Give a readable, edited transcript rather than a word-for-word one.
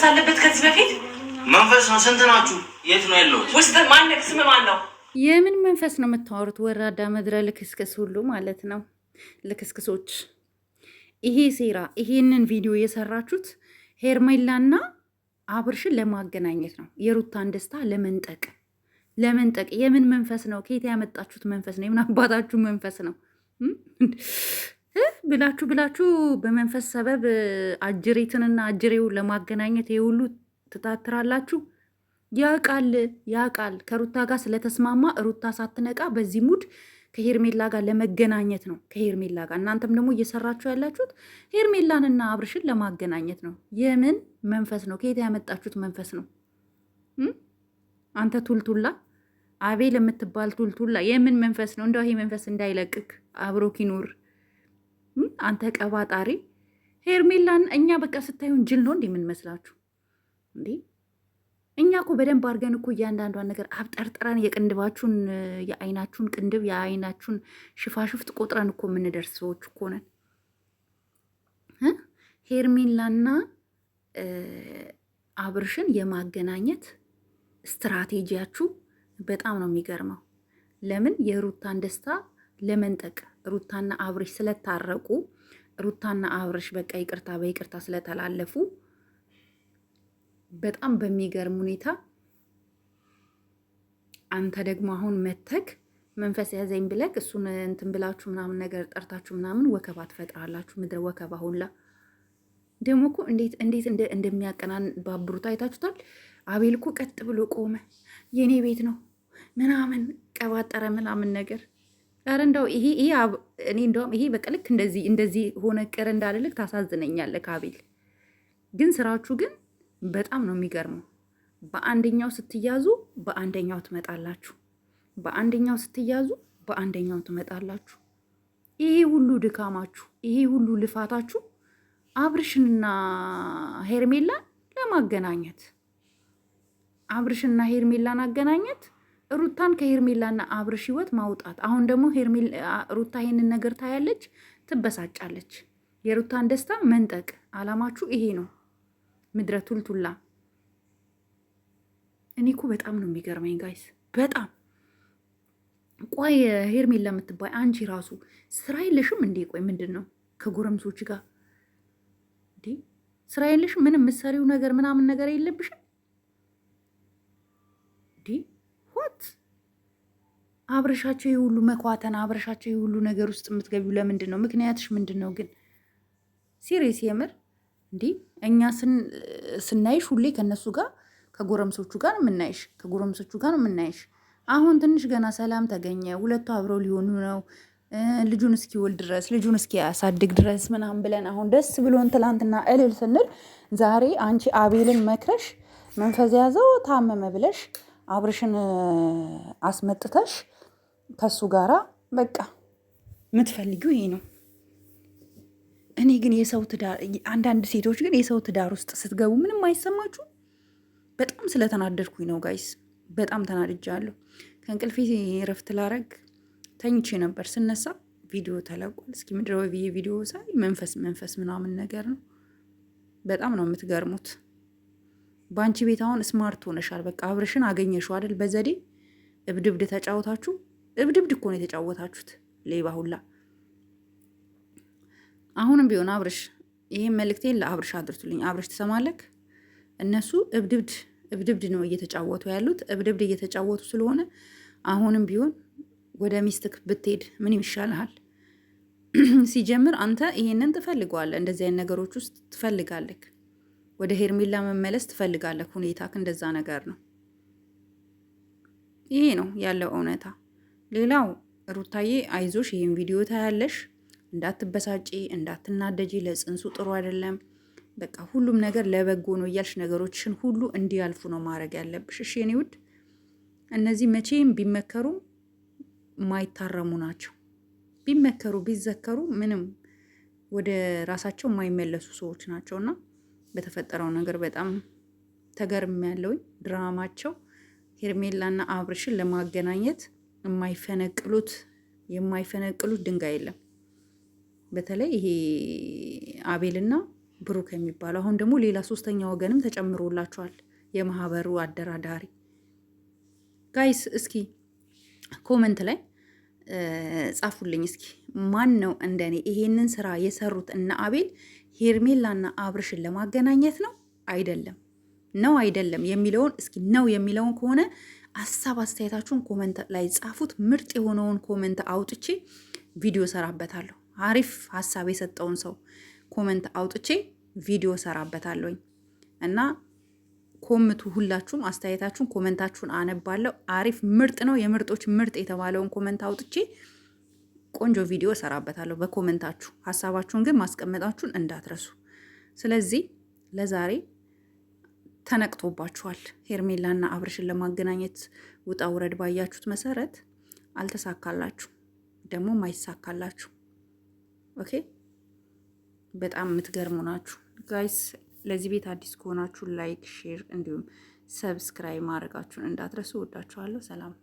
አለበት ከዚህ በፊት መንፈስ ነው። ስንት ናችሁ? የት ነው ያለሁት? ውስጥ ማን ስም ማን ነው? የምን መንፈስ ነው የምታወሩት? ወራዳ ምድረ ልክስክስ ሁሉ ማለት ነው። ልክስክሶች፣ ይሄ ሴራ፣ ይሄንን ቪዲዮ የሰራችሁት ሄርሜላና አብርሽን ለማገናኘት ነው። የሩታን ደስታ ለመንጠቅ። የምን መንፈስ ነው? ከየት ያመጣችሁት መንፈስ ነው? የምን አባታችሁ መንፈስ ነው? ብላችሁ በመንፈስ ሰበብ አጅሬትንና አጅሬው ለማገናኘት የሁሉ ትታትራላችሁ። ያቃል ከሩታ ጋር ስለተስማማ ሩታ ሳትነቃ በዚህ ሙድ ከሄርሜላ ጋር ለመገናኘት ነው። ከሄርሜላ ጋር እናንተም ደግሞ እየሰራችሁ ያላችሁት ሄርሜላንና አብርሽን ለማገናኘት ነው። የምን መንፈስ ነው? ከየት ያመጣችሁት መንፈስ ነው? አንተ ቱልቱላ፣ አቤል የምትባል ቱልቱላ፣ የምን መንፈስ ነው? እንደው ይሄ መንፈስ እንዳይለቅክ አብሮክ ይኑር። አንተ ቀባጣሪ ሄርሜላን፣ እኛ በቃ ስታዩን ጅል ነው እንዴ የምንመስላችሁ እንዴ? እኛ እኮ በደንብ አድርገን እኮ እያንዳንዷን ነገር አብጠርጥረን የቅንድባችሁን የአይናችሁን ቅንድብ የአይናችሁን ሽፋሽፍት ቆጥረን እኮ የምንደርስ ሰዎች እኮ ነን። ሄርሜላና አብርሽን የማገናኘት ስትራቴጂያችሁ በጣም ነው የሚገርመው። ለምን? የሩታን ደስታ ለመንጠቅ። ሩታና አብርሽ ስለታረቁ፣ ሩታና አብርሽ በቃ ይቅርታ በይቅርታ ስለተላለፉ በጣም በሚገርም ሁኔታ አንተ ደግሞ አሁን መተክ መንፈስ ያዘኝ ብለክ እሱን እንትን ብላችሁ ምናምን ነገር ጠርታችሁ ምናምን ወከባ ትፈጥራላችሁ። ምድረ ወከባ ሁላ ደግሞ እኮ እንዴት እንደሚያቀናን ባብሩት አይታችሁታል። አቤል እኮ ቀጥ ብሎ ቆመ። የኔ ቤት ነው ምናምን ቀባጠረ ምናምን ነገር። ኧረ እንደው ይሄ በቃ ልክ እንደዚህ ሆነ ቅር እንዳልልክ ታሳዝነኛለህ አቤል። ግን ስራችሁ ግን በጣም ነው የሚገርመው። በአንደኛው ስትያዙ በአንደኛው ትመጣላችሁ፣ በአንደኛው ስትያዙ በአንደኛው ትመጣላችሁ። ይሄ ሁሉ ድካማችሁ፣ ይሄ ሁሉ ልፋታችሁ አብርሽንና ሄርሜላን ለማገናኘት፣ አብርሽንና ሄርሜላን አገናኘት፣ ሩታን ከሄርሜላና አብርሽ ህይወት ማውጣት። አሁን ደግሞ ሩታ ይሄንን ነገር ታያለች፣ ትበሳጫለች። የሩታን ደስታ መንጠቅ አላማችሁ ይሄ ነው። ምድረ ቱልቱላ። እኔ እኮ በጣም ነው የሚገርመኝ ጋይስ፣ በጣም ቆይ። ሄርሜላ የምትባይ አንቺ ራሱ ስራ የለሽም እንዴ? ቆይ ምንድን ነው ከጎረምሶች ጋር እንዴ? ስራ የለሽም? ምንም የምትሰሪው ነገር ምናምን ነገር የለብሽም እንዴ? ዋት አብረሻቸው የሁሉ መኳተና፣ አብረሻቸው የሁሉ ነገር ውስጥ የምትገቢው ለምንድን ነው? ምክንያትሽ ምንድን ነው ግን? ሲሪየስ የምር እንዲህ እኛ ስናይሽ ሁሌ ከነሱ ጋር ከጎረምሶቹ ጋር የምናይሽ፣ ከጎረምሶቹ ጋር የምናይሽ። አሁን ትንሽ ገና ሰላም ተገኘ፣ ሁለቱ አብረው ሊሆኑ ነው፣ ልጁን እስኪወልድ ድረስ ልጁን እስኪያሳድግ ድረስ ምናምን ብለን አሁን ደስ ብሎን ትላንትና እልል ስንል፣ ዛሬ አንቺ አቤልን መክረሽ መንፈስ ያዘው ታመመ ብለሽ አብርሽን አስመጥተሽ ከሱ ጋራ በቃ የምትፈልጊው ይሄ ነው። እኔ ግን የሰው ትዳር፣ አንዳንድ ሴቶች ግን የሰው ትዳር ውስጥ ስትገቡ ምንም አይሰማችሁ? በጣም ስለተናደድኩኝ ነው ጋይስ፣ በጣም ተናድጃለሁ። ከእንቅልፌ ረፍት ላረግ ተኝቼ ነበር። ስነሳ ቪዲዮ ተለቋል። እስኪ ምድረ ብዬ ቪዲዮ ሳይ መንፈስ ምናምን ነገር ነው። በጣም ነው የምትገርሙት። በአንቺ ቤት አሁን ስማርት ሆነሻል። በቃ አብርሽን አገኘሽው አይደል? በዘዴ እብድብድ ተጫወታችሁ። እብድብድ እኮ ነው የተጫወታችሁት፣ ሌባ ሁላ። አሁንም ቢሆን አብርሽ፣ ይህን መልእክቴን ለአብርሽ አድርሱልኝ። አብርሽ ትሰማለክ? እነሱ እብድብድ ነው እየተጫወቱ ያሉት። እብድብድ እየተጫወቱ ስለሆነ አሁንም ቢሆን ወደ ሚስትክ ብትሄድ ምን ይሻልሃል? ሲጀምር አንተ ይሄንን ትፈልገዋለህ፣ እንደዚህ አይነት ነገሮች ውስጥ ትፈልጋለክ። ወደ ሄርሜላ መመለስ ትፈልጋለክ። ሁኔታክ እንደዛ ነገር ነው። ይሄ ነው ያለው እውነታ። ሌላው ሩታዬ አይዞሽ፣ ይህን ቪዲዮ ታያለሽ፣ እንዳትበሳጪ፣ እንዳትናደጂ። ለጽንሱ ጥሩ አይደለም። በቃ ሁሉም ነገር ለበጎ ነው እያልሽ ነገሮችን ሁሉ እንዲያልፉ ነው ማድረግ ያለብሽ። እሺ የኔ ውድ፣ እነዚህ መቼም ቢመከሩ ማይታረሙ ናቸው። ቢመከሩ ቢዘከሩ ምንም ወደ ራሳቸው የማይመለሱ ሰዎች ናቸውና በተፈጠረው ነገር በጣም ተገርም ያለውኝ። ድራማቸው ሄርሜላና አብርሽን ለማገናኘት የማይፈነቅሉት ድንጋይ የለም። በተለይ ይሄ አቤልና ብሩክ የሚባለው። አሁን ደግሞ ሌላ ሶስተኛ ወገንም ተጨምሮላቸዋል፣ የማህበሩ አደራዳሪ። ጋይስ እስኪ ኮመንት ላይ ጻፉልኝ እስኪ ማን ነው እንደኔ ይሄንን ስራ የሰሩት? እነ አቤል ሄርሜላና አብርሽን ለማገናኘት ነው አይደለም የሚለውን እስኪ ነው የሚለውን ከሆነ ሀሳብ አስተያየታችሁን ኮመንት ላይ ጻፉት። ምርጥ የሆነውን ኮመንት አውጥቼ ቪዲዮ ሰራበታለሁ። አሪፍ ሀሳብ የሰጠውን ሰው ኮመንት አውጥቼ ቪዲዮ ሰራበታለሁኝ እና ኮምቱ። ሁላችሁም አስተያየታችሁን ኮመንታችሁን አነባለሁ። አሪፍ ምርጥ ነው፣ የምርጦች ምርጥ የተባለውን ኮመንት አውጥቼ ቆንጆ ቪዲዮ ሰራበታለሁ በኮመንታችሁ። ሀሳባችሁን ግን ማስቀመጣችሁን እንዳትረሱ። ስለዚህ ለዛሬ ተነቅቶባችኋል። ሄርሜላና አብርሽን ለማገናኘት ውጣ ውረድ ባያችሁት መሰረት አልተሳካላችሁ፣ ደግሞ አይሳካላችሁ። ኦኬ፣ በጣም የምትገርሙ ናችሁ ጋይስ። ለዚህ ቤት አዲስ ከሆናችሁ ላይክ፣ ሼር እንዲሁም ሰብስክራይብ ማድረጋችሁን እንዳትረሱ። ወዳችኋለሁ። ሰላም